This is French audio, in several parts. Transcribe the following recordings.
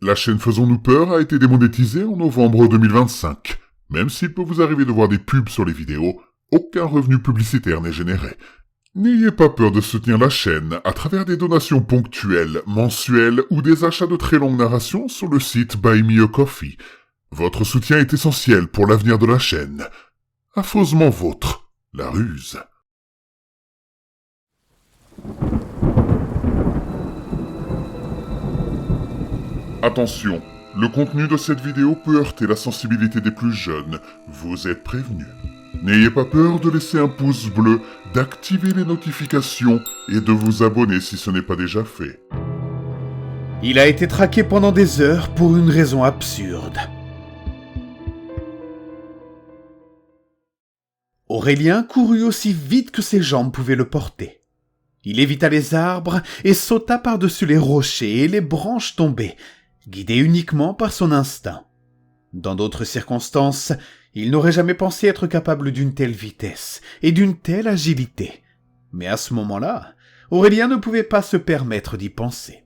La chaîne Faisons-nous peur a été démonétisée en novembre 2025. Même s'il peut vous arriver de voir des pubs sur les vidéos, aucun revenu publicitaire n'est généré. N'ayez pas peur de soutenir la chaîne à travers des donations ponctuelles, mensuelles ou des achats de très longues narrations sur le site Buy Me a Coffee. Votre soutien est essentiel pour l'avenir de la chaîne. Affreusement vôtre, la ruse. Attention, le contenu de cette vidéo peut heurter la sensibilité des plus jeunes. Vous êtes prévenus. N'ayez pas peur de laisser un pouce bleu, d'activer les notifications et de vous abonner si ce n'est pas déjà fait. Il a été traqué pendant des heures pour une raison absurde. Aurélien courut aussi vite que ses jambes pouvaient le porter. Il évita les arbres et sauta par-dessus les rochers et les branches tombées, guidé uniquement par son instinct. Dans d'autres circonstances, il n'aurait jamais pensé être capable d'une telle vitesse et d'une telle agilité. Mais à ce moment-là, Aurélien ne pouvait pas se permettre d'y penser.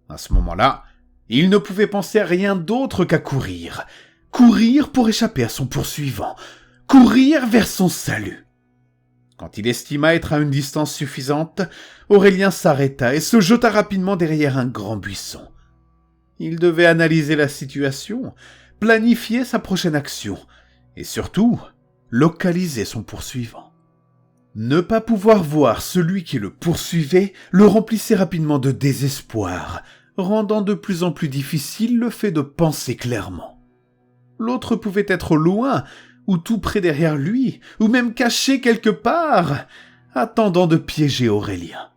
À ce moment-là, il ne pouvait penser à rien d'autre qu'à courir. Courir pour échapper à son poursuivant. Courir vers son salut. Quand il estima être à une distance suffisante, Aurélien s'arrêta et se jeta rapidement derrière un grand buisson. Il devait analyser la situation, planifier sa prochaine action et surtout localiser son poursuivant. Ne pas pouvoir voir celui qui le poursuivait le remplissait rapidement de désespoir, rendant de plus en plus difficile le fait de penser clairement. L'autre pouvait être loin, ou tout près derrière lui, ou même caché quelque part, attendant de piéger Aurélien.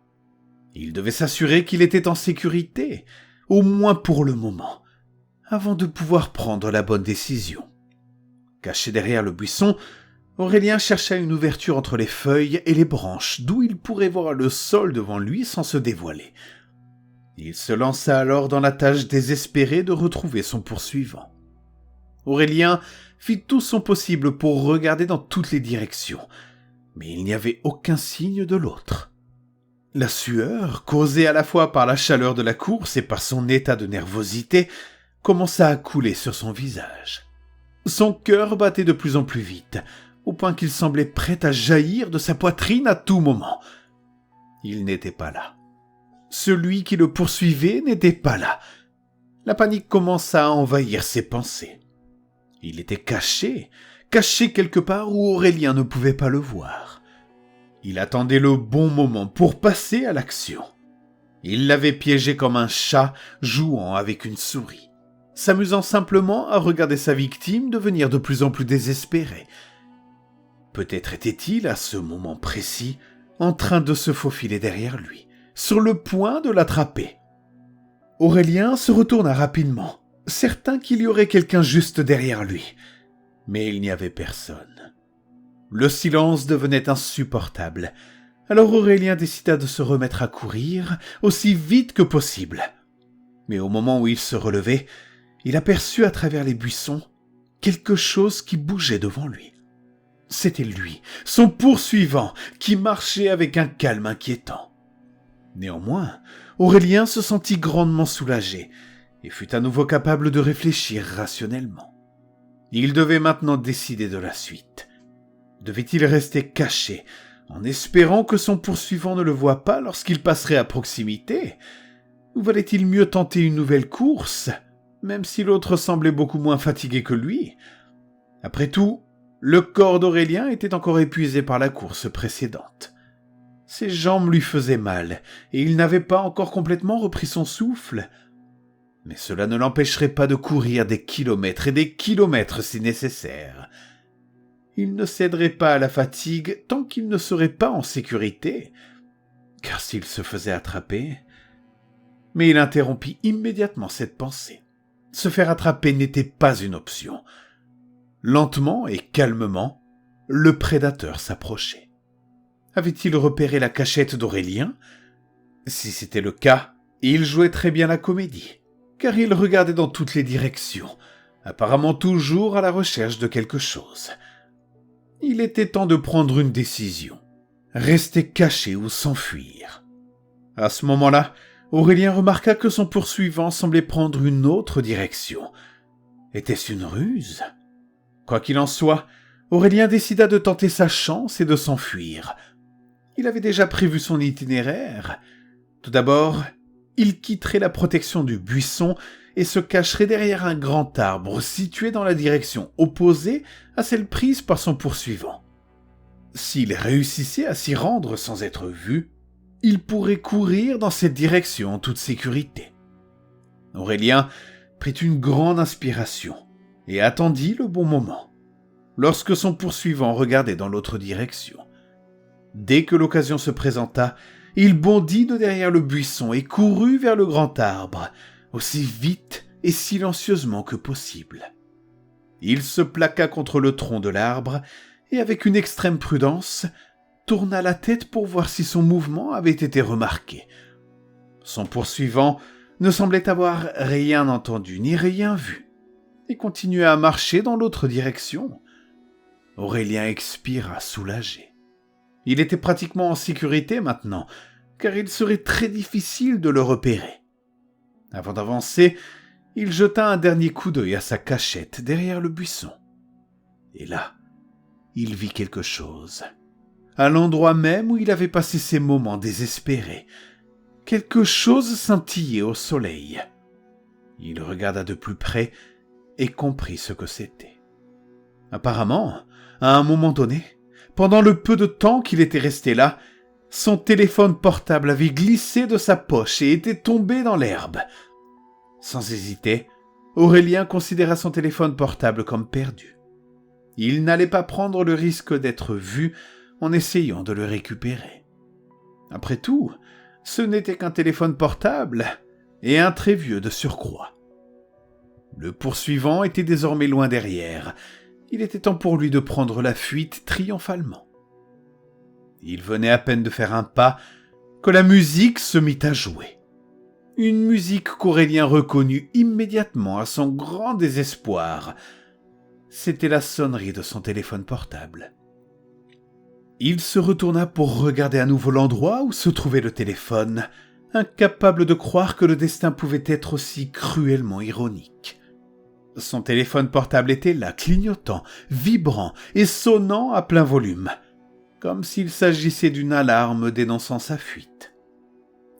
Il devait s'assurer qu'il était en sécurité, au moins pour le moment, avant de pouvoir prendre la bonne décision. Caché derrière le buisson, Aurélien chercha une ouverture entre les feuilles et les branches, d'où il pourrait voir le sol devant lui sans se dévoiler. Il se lança alors dans la tâche désespérée de retrouver son poursuivant. Aurélien fit tout son possible pour regarder dans toutes les directions, mais il n'y avait aucun signe de l'autre. La sueur, causée à la fois par la chaleur de la course et par son état de nervosité, commença à couler sur son visage. Son cœur battait de plus en plus vite, au point qu'il semblait prêt à jaillir de sa poitrine à tout moment. Il n'était pas là. Celui qui le poursuivait n'était pas là. La panique commença à envahir ses pensées. Il était caché quelque part où Aurélien ne pouvait pas le voir. Il attendait le bon moment pour passer à l'action. Il l'avait piégé comme un chat jouant avec une souris, s'amusant simplement à regarder sa victime devenir de plus en plus désespérée. Peut-être était-il, à ce moment précis, en train de se faufiler derrière lui, sur le point de l'attraper. Aurélien se retourna rapidement, certain qu'il y aurait quelqu'un juste derrière lui. Mais il n'y avait personne. Le silence devenait insupportable. Alors Aurélien décida de se remettre à courir aussi vite que possible. Mais au moment où il se relevait, il aperçut à travers les buissons quelque chose qui bougeait devant lui. C'était lui, son poursuivant, qui marchait avec un calme inquiétant. Néanmoins, Aurélien se sentit grandement soulagé et fut à nouveau capable de réfléchir rationnellement. Il devait maintenant décider de la suite. Devait-il rester caché, en espérant que son poursuivant ne le voie pas lorsqu'il passerait à proximité? Ou valait-il mieux tenter une nouvelle course, même si l'autre semblait beaucoup moins fatigué que lui? Après tout, le corps d'Aurélien était encore épuisé par la course précédente. Ses jambes lui faisaient mal, et il n'avait pas encore complètement repris son souffle. Mais cela ne l'empêcherait pas de courir des kilomètres et des kilomètres si nécessaire. Il ne céderait pas à la fatigue tant qu'il ne serait pas en sécurité, car s'il se faisait attraper... Mais il interrompit immédiatement cette pensée. Se faire attraper n'était pas une option. Lentement et calmement, le prédateur s'approchait. Avait-il repéré la cachette d'Aurélien? Si c'était le cas, il jouait très bien la comédie, car il regardait dans toutes les directions, apparemment toujours à la recherche de quelque chose. Il était temps de prendre une décision, rester caché ou s'enfuir. À ce moment-là, Aurélien remarqua que son poursuivant semblait prendre une autre direction. Était-ce une ruse? Quoi qu'il en soit, Aurélien décida de tenter sa chance et de s'enfuir. Il avait déjà prévu son itinéraire. Tout d'abord, il quitterait la protection du buisson et se cacherait derrière un grand arbre situé dans la direction opposée à celle prise par son poursuivant. S'il réussissait à s'y rendre sans être vu, il pourrait courir dans cette direction en toute sécurité. Aurélien prit une grande inspiration et attendit le bon moment, lorsque son poursuivant regardait dans l'autre direction. Dès que l'occasion se présenta, il bondit de derrière le buisson et courut vers le grand arbre, aussi vite et silencieusement que possible. Il se plaqua contre le tronc de l'arbre et, avec une extrême prudence, tourna la tête pour voir si son mouvement avait été remarqué. Son poursuivant ne semblait avoir rien entendu ni rien vu et continua à marcher dans l'autre direction. Aurélien expira soulagé. Il était pratiquement en sécurité maintenant, car il serait très difficile de le repérer. Avant d'avancer, il jeta un dernier coup d'œil à sa cachette derrière le buisson. Et là, il vit quelque chose. À l'endroit même où il avait passé ses moments désespérés, quelque chose scintillait au soleil. Il regarda de plus près et comprit ce que c'était. Apparemment, à un moment donné, pendant le peu de temps qu'il était resté là, son téléphone portable avait glissé de sa poche et était tombé dans l'herbe. Sans hésiter, Aurélien considéra son téléphone portable comme perdu. Il n'allait pas prendre le risque d'être vu en essayant de le récupérer. Après tout, ce n'était qu'un téléphone portable et un très vieux de surcroît. Le poursuivant était désormais loin derrière. Il était temps pour lui de prendre la fuite triomphalement. Il venait à peine de faire un pas que la musique se mit à jouer. Une musique qu'Aurélien reconnut immédiatement à son grand désespoir. C'était la sonnerie de son téléphone portable. Il se retourna pour regarder à nouveau l'endroit où se trouvait le téléphone, incapable de croire que le destin pouvait être aussi cruellement ironique. Son téléphone portable était là, clignotant, vibrant et sonnant à plein volume, comme s'il s'agissait d'une alarme dénonçant sa fuite.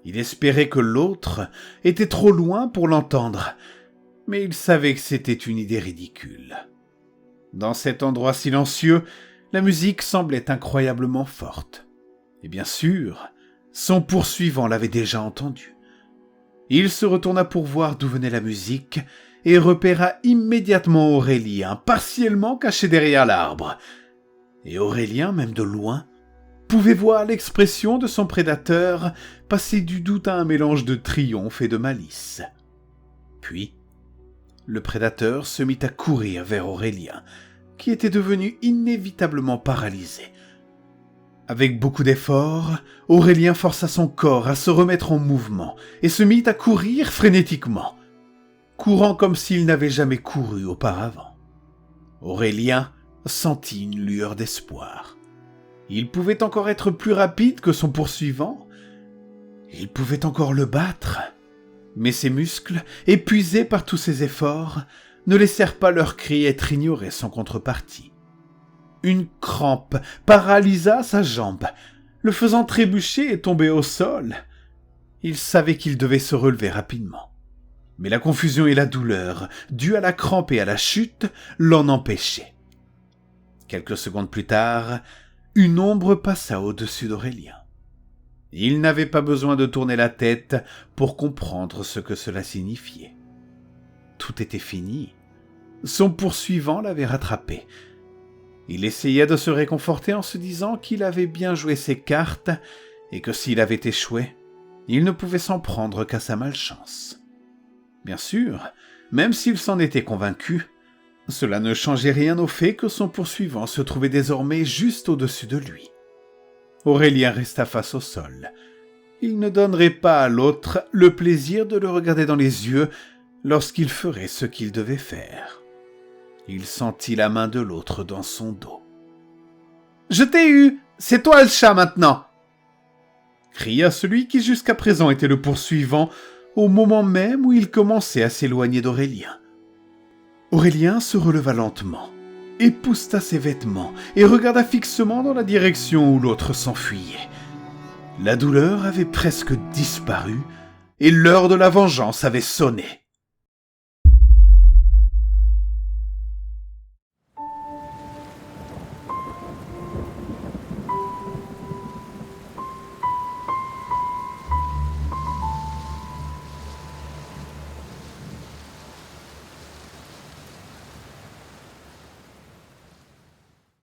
Il espérait que l'autre était trop loin pour l'entendre, mais il savait que c'était une idée ridicule. Dans cet endroit silencieux, la musique semblait incroyablement forte. Et bien sûr, son poursuivant l'avait déjà entendue. Il se retourna pour voir d'où venait la musique et repéra immédiatement Aurélien, partiellement caché derrière l'arbre. Et Aurélien, même de loin, pouvait voir l'expression de son prédateur passer du doute à un mélange de triomphe et de malice. Puis, le prédateur se mit à courir vers Aurélien, qui était devenu inévitablement paralysé. Avec beaucoup d'efforts, Aurélien força son corps à se remettre en mouvement et se mit à courir frénétiquement, courant comme s'il n'avait jamais couru auparavant. Aurélien sentit une lueur d'espoir. Il pouvait encore être plus rapide que son poursuivant. Il pouvait encore le battre. Mais ses muscles, épuisés par tous ses efforts, ne laissèrent pas leur cri être ignorés sans contrepartie. Une crampe paralysa sa jambe, le faisant trébucher et tomber au sol. Il savait qu'il devait se relever rapidement. Mais la confusion et la douleur, dues à la crampe et à la chute, l'en empêchaient. Quelques secondes plus tard, une ombre passa au-dessus d'Aurélien. Il n'avait pas besoin de tourner la tête pour comprendre ce que cela signifiait. Tout était fini. Son poursuivant l'avait rattrapé. Il essaya de se réconforter en se disant qu'il avait bien joué ses cartes et que s'il avait échoué, il ne pouvait s'en prendre qu'à sa malchance. Bien sûr, même s'il s'en était convaincu, cela ne changeait rien au fait que son poursuivant se trouvait désormais juste au-dessus de lui. Aurélien resta face au sol. Il ne donnerait pas à l'autre le plaisir de le regarder dans les yeux lorsqu'il ferait ce qu'il devait faire. Il sentit la main de l'autre dans son dos. « Je t'ai eu! C'est toi le chat maintenant !» cria celui qui jusqu'à présent était le poursuivant, au moment même où il commençait à s'éloigner d'Aurélien. Aurélien se releva lentement, épousseta ses vêtements et regarda fixement dans la direction où l'autre s'enfuyait. La douleur avait presque disparu et l'heure de la vengeance avait sonné.